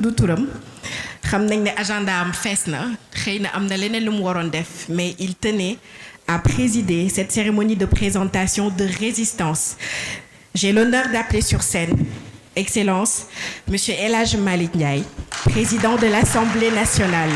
du turam xam nañ ne agenda am fees na xëy na am na leneen lu mu waroon def mais il tenait à présider cette cérémonie de présentation de résistance. J'ai l'honneur d'appeler sur scène Excellence Monsieur El Hadj Malick Ndiaye, président de l'Assemblée nationale.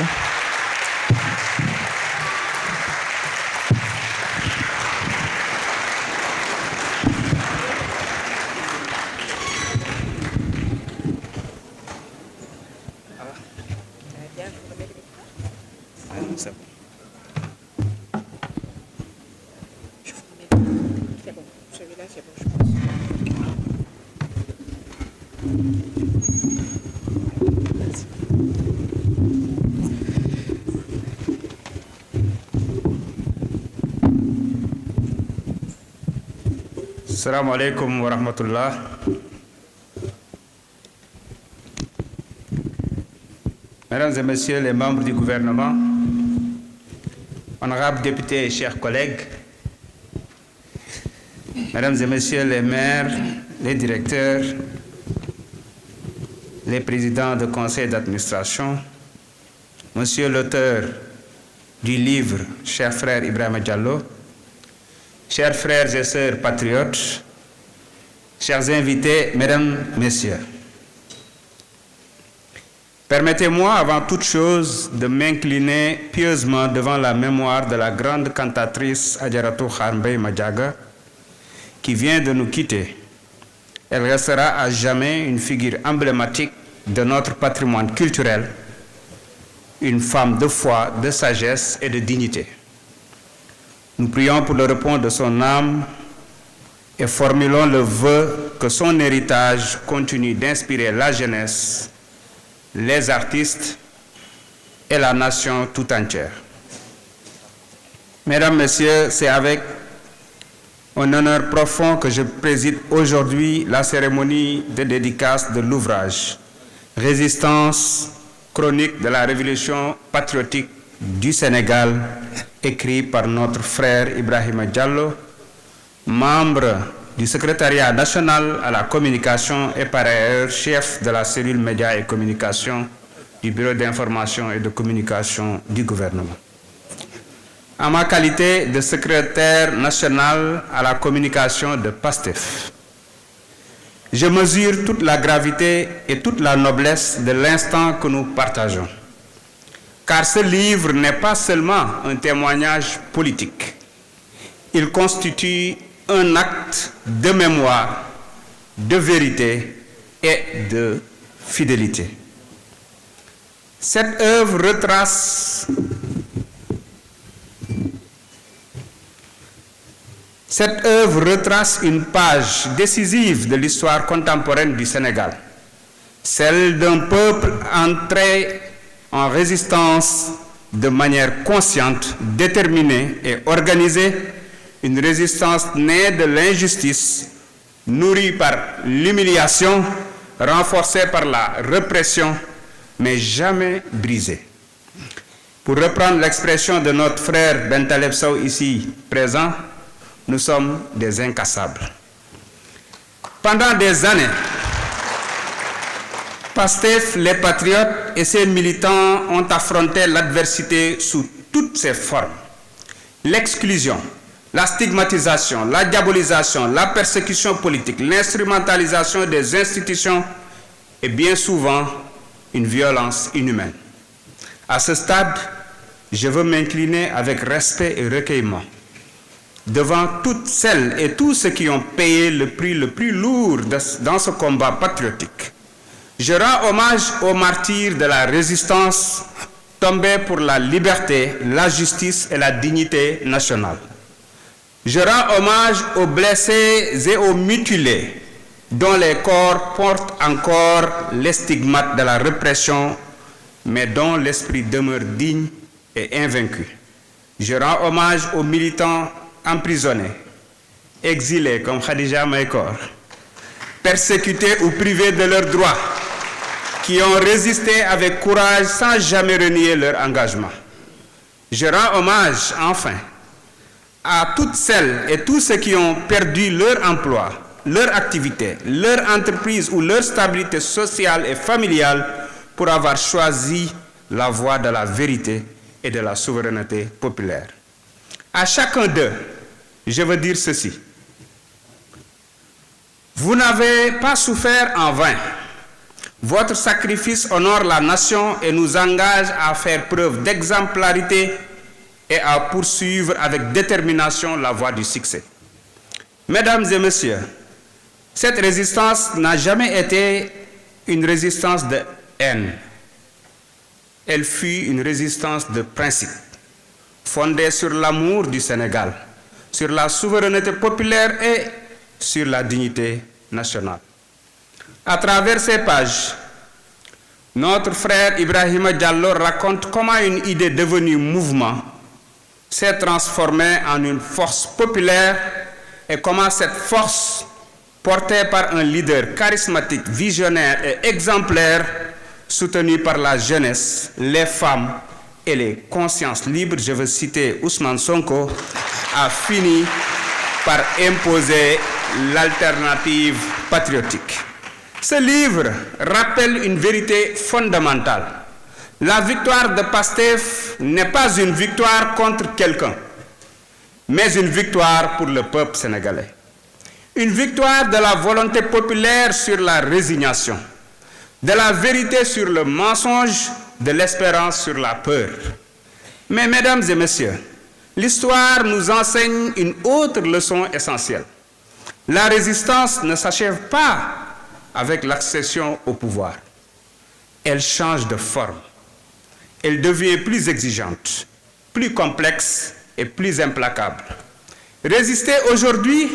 Assalamu alaikum wa rahmatullah. Mesdames et messieurs les membres du gouvernement, honorables députés et chers collègues, mesdames et messieurs les maires, les directeurs, les présidents de conseil d'administration, monsieur l'auteur du livre, cher frère Ibrahima Diallo, chers frères et sœurs patriotes, chers invités, mesdames, messieurs, permettez-moi avant toute chose de m'incliner pieusement devant la mémoire de la grande cantatrice Adjaratou Kharmbey Madiaga qui vient de nous quitter. Elle restera à jamais une figure emblématique de notre patrimoine culturel, une femme de foi, de sagesse et de dignité. Nous prions pour le repos de son âme et formulons le vœu que son héritage continue d'inspirer la jeunesse, les artistes et la nation tout entière. Mesdames, Messieurs, c'est avec un honneur profond que je préside aujourd'hui la cérémonie de dédicace de l'ouvrage Résistance, chronique de la révolution patriotique du Sénégal, écrit par notre frère Ibrahima Diallo, membre du secrétariat national à la communication et par ailleurs chef de la cellule médias et communication du bureau d'information et de communication du gouvernement. En ma qualité de secrétaire national à la communication de PASTEF, je mesure toute la gravité et toute la noblesse de l'instant que nous partageons. Car ce livre n'est pas seulement un témoignage politique, il constitue un acte de mémoire, de vérité et de fidélité. Cette œuvre retrace une page décisive de l'histoire contemporaine du Sénégal, celle d'un peuple entré en résistance de manière consciente, déterminée et organisée, une résistance née de l'injustice, nourrie par l'humiliation, renforcée par la répression, mais jamais brisée. Pour reprendre l'expression de notre frère Ben Taleb Sow ici présent, nous sommes des incassables. Pendant des années, PASTEF, les patriotes et ses militants ont affronté l'adversité sous toutes ses formes. L'exclusion, la stigmatisation, la diabolisation, la persécution politique, l'instrumentalisation des institutions et bien souvent une violence inhumaine. À ce stade, je veux m'incliner avec respect et recueillement devant toutes celles et tous ceux qui ont payé le prix le plus lourd dans ce combat patriotique. Je rends hommage aux martyrs de la résistance tombés pour la liberté, la justice et la dignité nationale. Je rends hommage aux blessés et aux mutilés dont les corps portent encore les stigmates de la répression, mais dont l'esprit demeure digne et invaincu. Je rends hommage aux militants emprisonnés, exilés comme Khadija Mahécor, persécutés ou privés de leurs droits, qui ont résisté avec courage sans jamais renier leur engagement. Je rends hommage, enfin, à toutes celles et tous ceux qui ont perdu leur emploi, leur activité, leur entreprise ou leur stabilité sociale et familiale pour avoir choisi la voie de la vérité et de la souveraineté populaire. À chacun d'eux, je veux dire ceci. Vous n'avez pas souffert en vain. Votre sacrifice honore la nation et nous engage à faire preuve d'exemplarité et à poursuivre avec détermination la voie du succès. Mesdames et messieurs, cette résistance n'a jamais été une résistance de haine. Elle fut une résistance de principe, fondée sur l'amour du Sénégal, sur la souveraineté populaire et sur la dignité nationale. À travers ces pages, notre frère Ibrahima Diallo raconte comment une idée devenue mouvement s'est transformée en une force populaire et comment cette force, portée par un leader charismatique, visionnaire et exemplaire, soutenu par la jeunesse, les femmes et les consciences libres, je veux citer Ousmane Sonko, a fini par imposer l'alternative patriotique. Ce livre rappelle une vérité fondamentale. La victoire de Pastef n'est pas une victoire contre quelqu'un, mais une victoire pour le peuple sénégalais. Une victoire de la volonté populaire sur la résignation, de la vérité sur le mensonge, de l'espérance sur la peur. Mais mesdames et messieurs, l'histoire nous enseigne une autre leçon essentielle. La résistance ne s'achève pas avec l'accession au pouvoir. Elle change de forme. Elle devient plus exigeante, plus complexe et plus implacable. Résister aujourd'hui,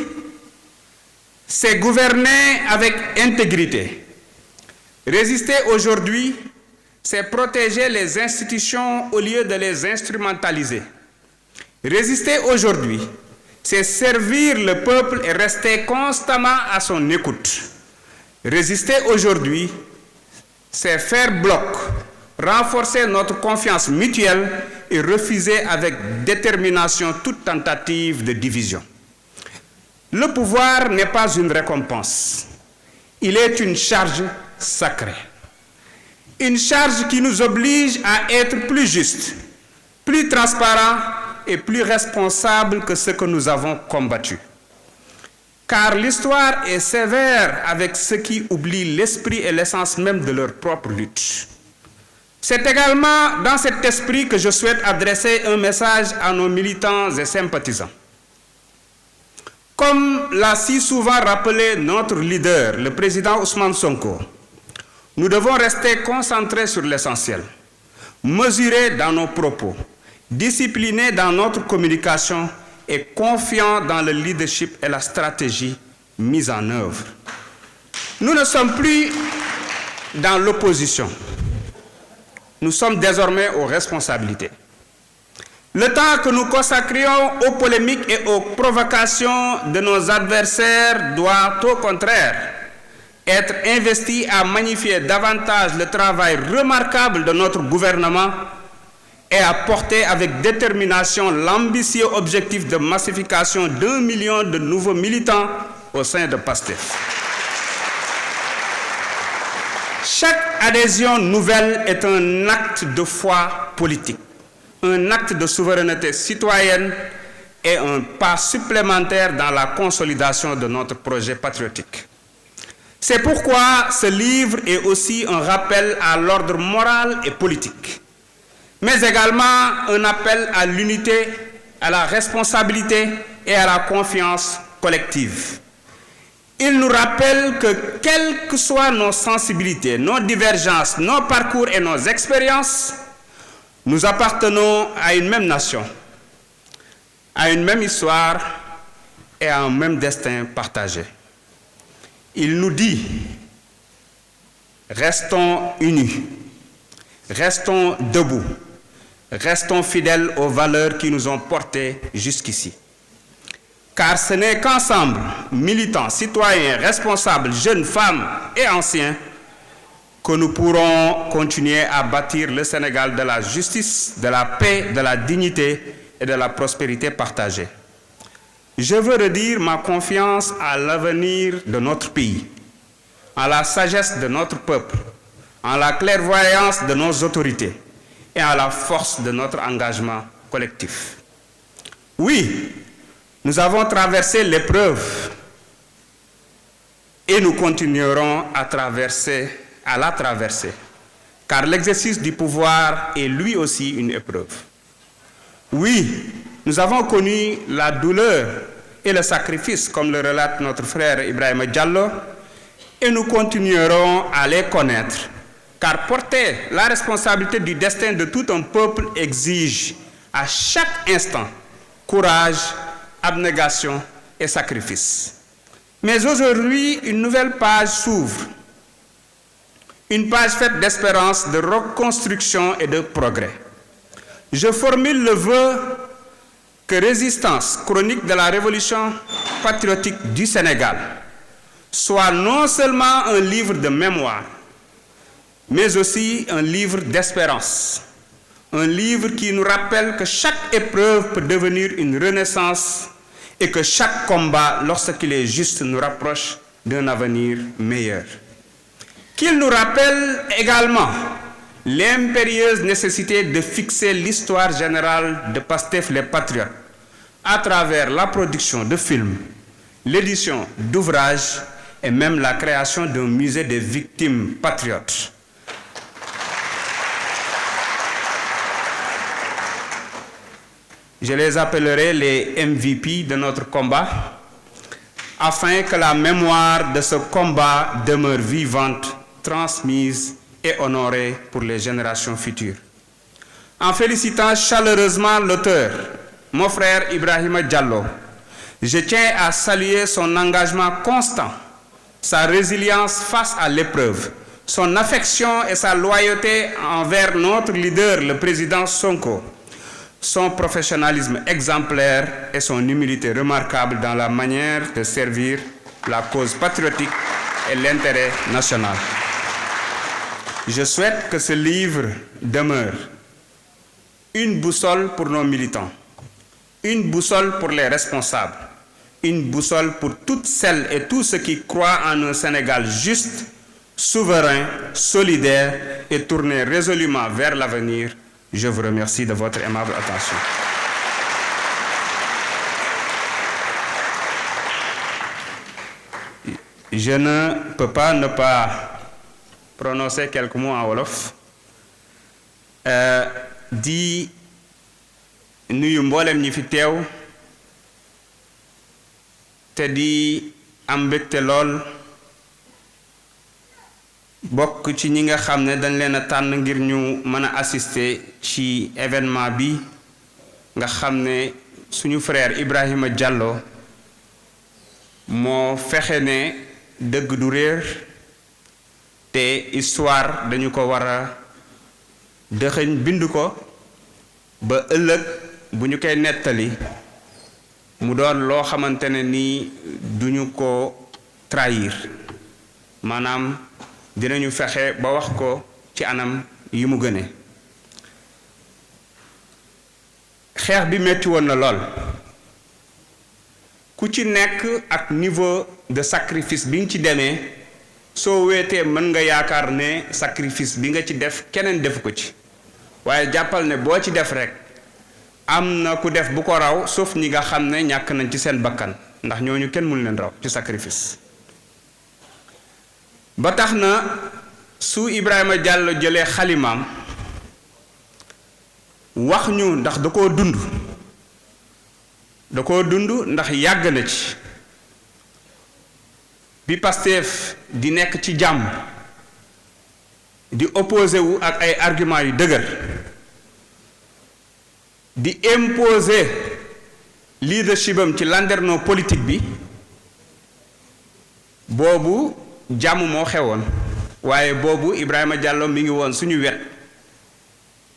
c'est gouverner avec intégrité. Résister aujourd'hui, c'est protéger les institutions au lieu de les instrumentaliser. Résister aujourd'hui, c'est servir le peuple et rester constamment à son écoute. Résister aujourd'hui, c'est faire bloc, renforcer notre confiance mutuelle et refuser avec détermination toute tentative de division. Le pouvoir n'est pas une récompense, il est une charge sacrée. Une charge qui nous oblige à être plus justes, plus transparents et plus responsables que ce que nous avons combattu. Car l'histoire est sévère avec ceux qui oublient l'esprit et l'essence même de leur propre lutte. C'est également dans cet esprit que je souhaite adresser un message à nos militants et sympathisants. Comme l'a si souvent rappelé notre leader, le président Ousmane Sonko, nous devons rester concentrés sur l'essentiel, mesurés dans nos propos, disciplinés dans notre communication et confiants dans le leadership et la stratégie mise en œuvre. Nous ne sommes plus dans l'opposition. Nous sommes désormais aux responsabilités. Le temps que nous consacrions aux polémiques et aux provocations de nos adversaires doit, au contraire, être investi à magnifier davantage le travail remarquable de notre gouvernement et à porter avec détermination l'ambitieux objectif de massification d'1 million de nouveaux militants au sein de Pastef. Chaque adhésion nouvelle est un acte de foi politique, un acte de souveraineté citoyenne et un pas supplémentaire dans la consolidation de notre projet patriotique. C'est pourquoi ce livre est aussi un rappel à l'ordre moral et politique, mais également un appel à l'unité, à la responsabilité et à la confiance collective. Il nous rappelle que quelles que soient nos sensibilités, nos divergences, nos parcours et nos expériences, nous appartenons à une même nation, à une même histoire et à un même destin partagé. Il nous dit, restons unis, restons debout, restons fidèles aux valeurs qui nous ont portés jusqu'ici. Car ce n'est qu'ensemble, militants, citoyens, responsables, jeunes, femmes et anciens, que nous pourrons continuer à bâtir le Sénégal de la justice, de la paix, de la dignité et de la prospérité partagée. Je veux redire ma confiance à l'avenir de notre pays, à la sagesse de notre peuple, en la clairvoyance de nos autorités et en la force de notre engagement collectif. Oui, nous avons traversé l'épreuve et nous continuerons à la traverser, car l'exercice du pouvoir est lui aussi une épreuve. Oui, nous avons connu la douleur et le sacrifice, comme le relate notre frère Ibrahima Diallo, et nous continuerons à les connaître, car porter la responsabilité du destin de tout un peuple exige à chaque instant courage, abnégation et sacrifice. Mais aujourd'hui, une nouvelle page s'ouvre, une page faite d'espérance, de reconstruction et de progrès. Je formule le vœu que Résistance, chronique de la révolution patriotique du Sénégal, soit non seulement un livre de mémoire, mais aussi un livre d'espérance. Un livre qui nous rappelle que chaque épreuve peut devenir une renaissance et que chaque combat, lorsqu'il est juste, nous rapproche d'un avenir meilleur. Qu'il nous rappelle également l'impérieuse nécessité de fixer l'histoire générale de Pastef les Patriotes à travers la production de films, l'édition d'ouvrages et même la création d'un musée des victimes patriotes. Je les appellerai les MVP de notre combat, afin que la mémoire de ce combat demeure vivante, transmise et honorée pour les générations futures. En félicitant chaleureusement l'auteur, mon frère Ibrahima Diallo, je tiens à saluer son engagement constant, sa résilience face à l'épreuve, son affection et sa loyauté envers notre leader, le président Sonko, son professionnalisme exemplaire et son humilité remarquable dans la manière de servir la cause patriotique et l'intérêt national. Je souhaite que ce livre demeure une boussole pour nos militants, une boussole pour les responsables, une boussole pour toutes celles et tous ceux qui croient en un Sénégal juste, souverain, solidaire et tourné résolument vers l'avenir. Je vous remercie de votre aimable attention. Je ne peux pas ne pas prononcer quelques mots en wolof di nuyu mboolem ñi fi teew te di am mbégte lool bokk ci ñi nga xam ne dañ leen a tànn ngir ñu mën a assister ci événement bi nga xam ne suñu frère Ibrahima Diallo moo fexe ne dëgg du réer te histoire dañu ko war a dëxëñ bind ko ba ëllëg bu ñu koy nettali mu doon loo xamante ne nii duñu ko trahir maanaam dinañu fexe ba wax ko ci anam yi mu gëne xeex bi metti woon na lool ku ci nekk ak niveau de sacrifice bi nga ci demee soo weetee mën nga yaakaar ne sacrifice bi nga ci def keneen defu ko ci waaye jàppal ne boo ci def rek am na ku def bu ko raw sauf ñi nga xam ne ñàkk nañ ci seen bakkan ndax ñooñu kenn mënu leen raw ci sacrifice ba tax na su Ibrahima Diallo jëlee xalimaam wax ñu ndax da koo dund ndax yàgg na ci bi Pastef di nekk ci jàmm di opposé wu ak ay arguments yu dëgër di imposer leadership am ci landerneau politique bi boobu jàmm moo xewoon waaye boobu Ibrahima Diallo mi ngi woon suñu wet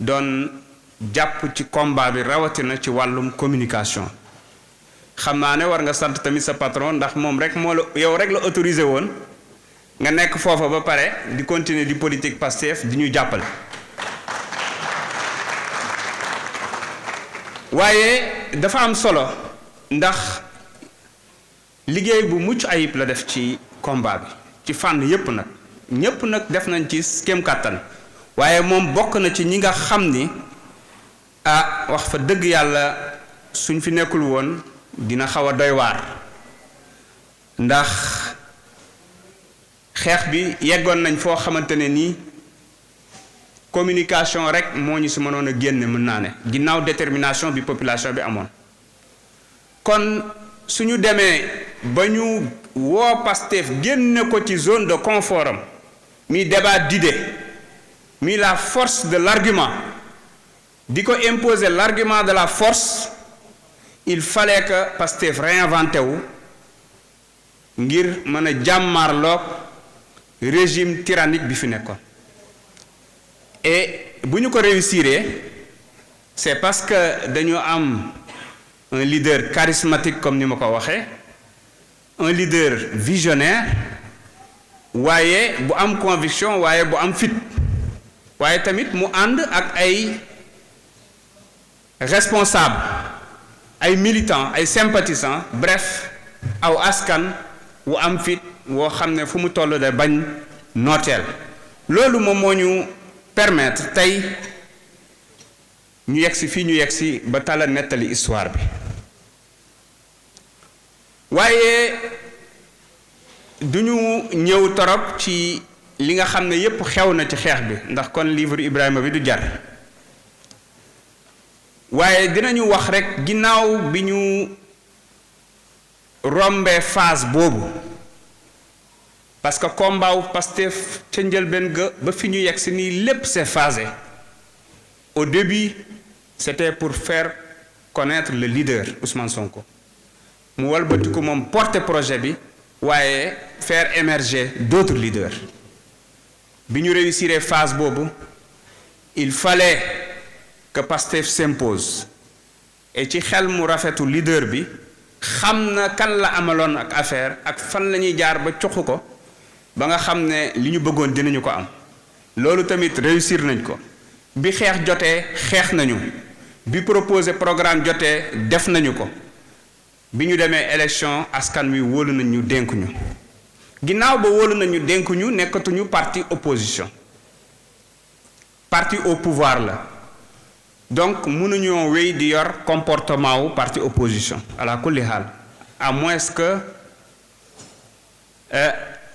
doon jàpp ci combat bi rawatina ci wàllum communication xam naa ne war nga sant tamit sa patron ndax moom rek moo la yow rek la autorisé woon nga nekk foofa ba pare di continuer di politique Pastef di ñu jàppale waaye dafa am solo ndax liggéey bu mucc ayib la def ci combat bi ci fànn yépp nag ñépp nag def nañ ci kéem kàttan waaye moom bokk na ci ñi nga xam ni wax fa dëgg yàlla suñ fi nekkul woon dina xaw a doy waar ndax xeex bi yeggoon nañ foo xamante ne nii communication rek moo ñu si mënoon a génne mën naa ne ginnaaw détermination bi population bi amoon kon suñu demee ba ñu woo Pastef génne ko ci zone de confort am mi débat d'idées mi la force de l'argument di ko imposer l'argument de la force il fallait que Pastef réinventé wu ngir mën a jàmmarloog régime tyrannique bi fi nekkoon et bu ñu ko réussir c'est parce que dañu am un leader charismatique comme ni ma ko waxee un leader visionnaire waaye bu am conviction waaye bu am fit waaye tamit mu ànd ak ay responsables ay militants ay sympathisants bref aw askan wu am fit woo xam ne fu mu toll de bañ nooteel loolu moom moo ñu permettre tey ñu yegsi fii ñu yegsi ba tala nettali histoire bi waaye duñu ñëw torop ci li nga xam ne yépp xew na ci xeex bi ndax kon livre Ibrahima bi du jar waaye dinañu wax rekk ginnaaw bi ñu rombee phase boobu parce que combat wu Pastef ca njëlbeen ga ba fi ñu yegsi nii lépp c'est phasé au début c'était pour faire connaître le leader Ousmane Sonko mu walbatiku moom porter projet bi waaye faire émerger d'autres leaders bi ñu réussir phase boobu il fallait que Pastef s'impose et ci xel mu rafetu leader bi xam na kan la amaloon ak affaire ak fan la ñuy jaar ba cuq ko ba nga xam ne li ñu bëggoon dinañu ko am loolu tamit réussir nañ ko bi xeex jotee xeex nañu bi proposé programme jotee def nañu ko bi ñu demee élection askan wi wóolu nañ ñu dénk ñu ginnaaw ba wóolu nañ ñu dénk ñu nekkatuñu parti opposition parti au pouvoir la donc mënuñoo wéy di yor comportement wu parti opposition ala kulli haal à moins que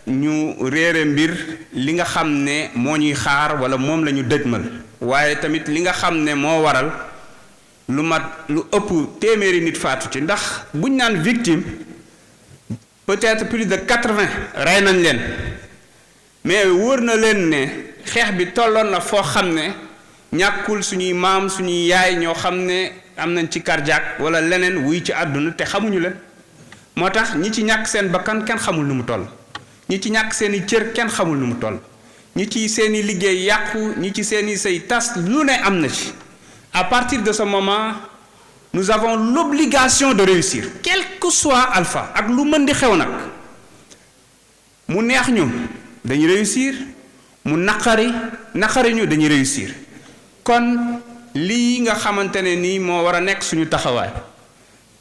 ñu réere mbir li nga xam ne moo ñuy xaar wala moom la ñu dëjmal waaye tamit li nga xam ne moo waral lu mat lu ëpp téeméeri nit faatu ci ndax buñ naan victime peut-être plus de 80 rey nañ leen mais wóor na leen ne xeex bi tolloon na foo xam ne ñàkkul suñuy maam suñuy yaay ñoo xam ne am nañ ci cardiaque wala leneen wuy ci àdduna te xamuñu leen moo tax ñi ci ñàkk seen bakkan kenn xamul nu mu toll ñi ci ñàkk seeni cër kenn xamul nu mu toll ñi ci seeni liggéey yàqu ñi ci seeni say tas lu ne am na ci à partir de ce moment nous avons l'obligation de réussir quel que soit alpha ak lu mën di xew nag mu neex ñu dañuy réussir mu naqari ñu dañuy réussir kon lii nga xamante ne nii moo war a nekk suñu taxawaay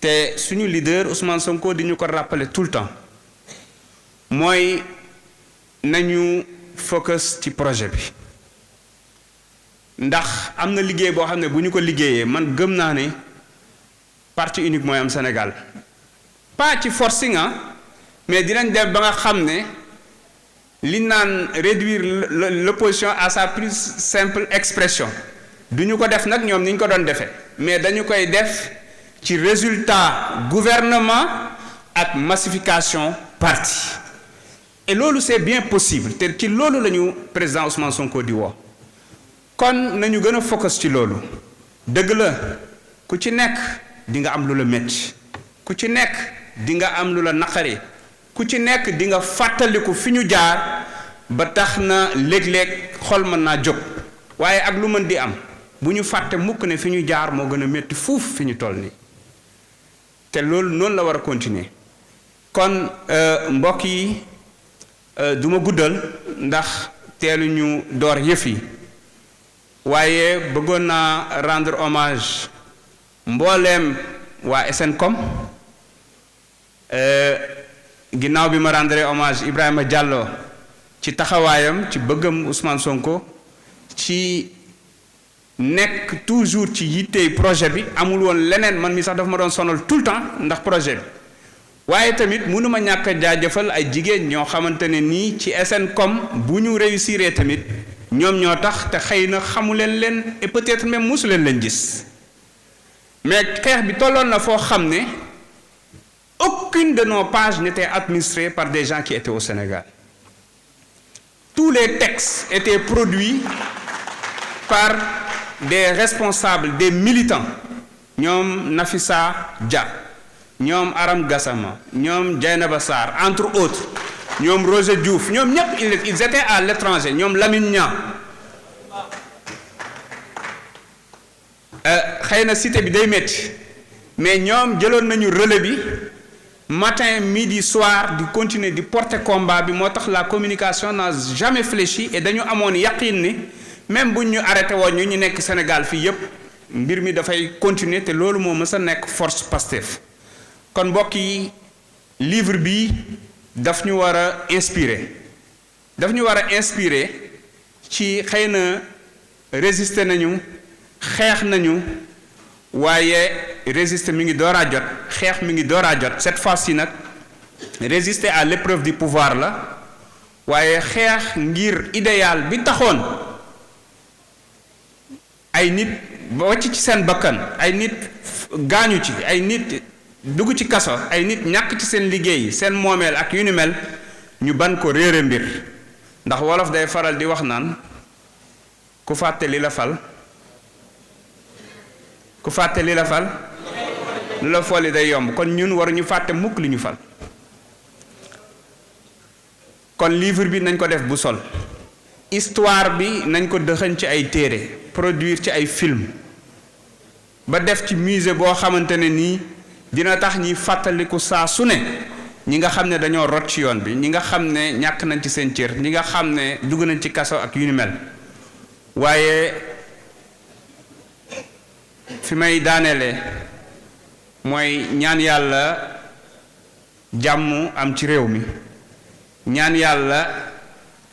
te suñu leader Ousmane Sonko di ñu ko rappeler tout le temps mooy nañu focus ci projet bi ndax am na liggéey boo xam ne bu ñu ko liggéeyee man gëm naa ne parti unique mooy am Sénégal pas ci forcing mais dinañ def ba nga xam ne li naan réduire l'opposition à sa plus simple expression du ñu ko def nag ñoom ni ñu ko doon defee mais dañu koy def ci résultat gouvernement ak massification parti et loolu c'est bien possible te ci loolu la ñu président Ousmane Sonko di woo kon nañu gën a focus ci loolu dëgg la ku ci nekk di nga am lu la métti ku ci nekk di nga am lu la naqari ku ci nekk di nga fàttaliku fi ñu jaar ba tax na léeg-léeg xol mën naa jóg waaye ak lu mën di am bu ñu fàtte mukk ne fi ñu jaar moo gën a métti fuuf fi ñu toll nii te loolu noonu la war a continuer kon mbokk yi du ma guddal ndax teelu ñu door yëf yi waaye bëggoon naa rendre hommage mbooleem waa SNCOM ginnaaw bi ma rendre hommage Ibrahima Diallo ci taxawaayam ci bëggam Ousmane Sonko ci nekk toujours ci yittey projet bi amul woon leneen man mi sax dafa ma doon sonal tout le temps ndax projet bi waaye tamit mënuma ñàkk a jaajëfal ay jigéen ñoo xamante ne nii ci SNCOM bu ñu réussir tamit ñoom ñoo tax te xëy na xamu leen et peut-être même mosu leen gis mais xeex bi tolloon na foo xam ne aucune de nos pages n'était administrée par des gens qui étaient au Sénégal. Tous les textes étaient produits par des responsables, des militants. Ñoom Nafissa Dia, ñoom Aram Gassama, ñoom Dieynaba Sarr, entre autres. ñoom Roger Diouf, ñoom ñëpp ils étaient à l'étranger, ñoom Lamine Niang. Xëy na cité bi day métti mais ñoom jëloon nañu relais bi matin midi soir di continuer di porter combat bi moo tax la communication n'a jamais fléchi et dañu amoon yaqin ni même buñ ñu arrêté woon ñu nekk Sénégal fii yépp mbir mi dafay continuer te loolu moo mës a nekk force Pastef kon mbokk yi livre bi daf ñu war a inspirer ci xëy na résister nañu xeex nañu waaye résister mi ngi door a jot xeex mi ngi door a jot cette fois-ci nag résister à l'épreuve du pouvoir la waaye xeex ngir idéal bi taxoon ay nit wàcc ci seen bakkan ay nit gaañu ci ay nit dugg ci kaso ay nit ñàkk ci seen liggéey seen moomeel ak yu ni mel ñu ban ko réere mbir ndax wolof day faral di wax naan ku fàtte li la fal lu la folli day yomb kon ñun waruñu fàtte mukk li ñu fal kon livre bi nañ ko def bu sol histoire bi nañ ko dëxëñ ci ay téere produire ci ay film ba def ci musée boo xamante ne nii dina tax ñi fàttaliku saa su ne ñi nga xam ne dañoo rot ci yoon bi ñi nga xam ne ñàkk nañ ci seen cër ñi nga xam ne dugg nañ ci kaso ak yu ni mel waaye fi may daaneele mooy ñaan yàlla jàmm am ci réew mi ñaan yàlla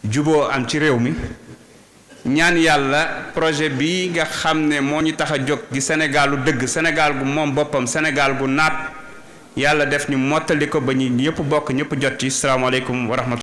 juboo am ci réew mi ñaan yàlla projet bi nga xam ne moo ñu tax a jóg di Sénégalu dëgg Sénégal gu moom boppam Sénégal gu naat yàlla def ñu mottali ko ba ñu ñëpp bokk ñëpp jot ci salaamaaleykum wa rahmatulah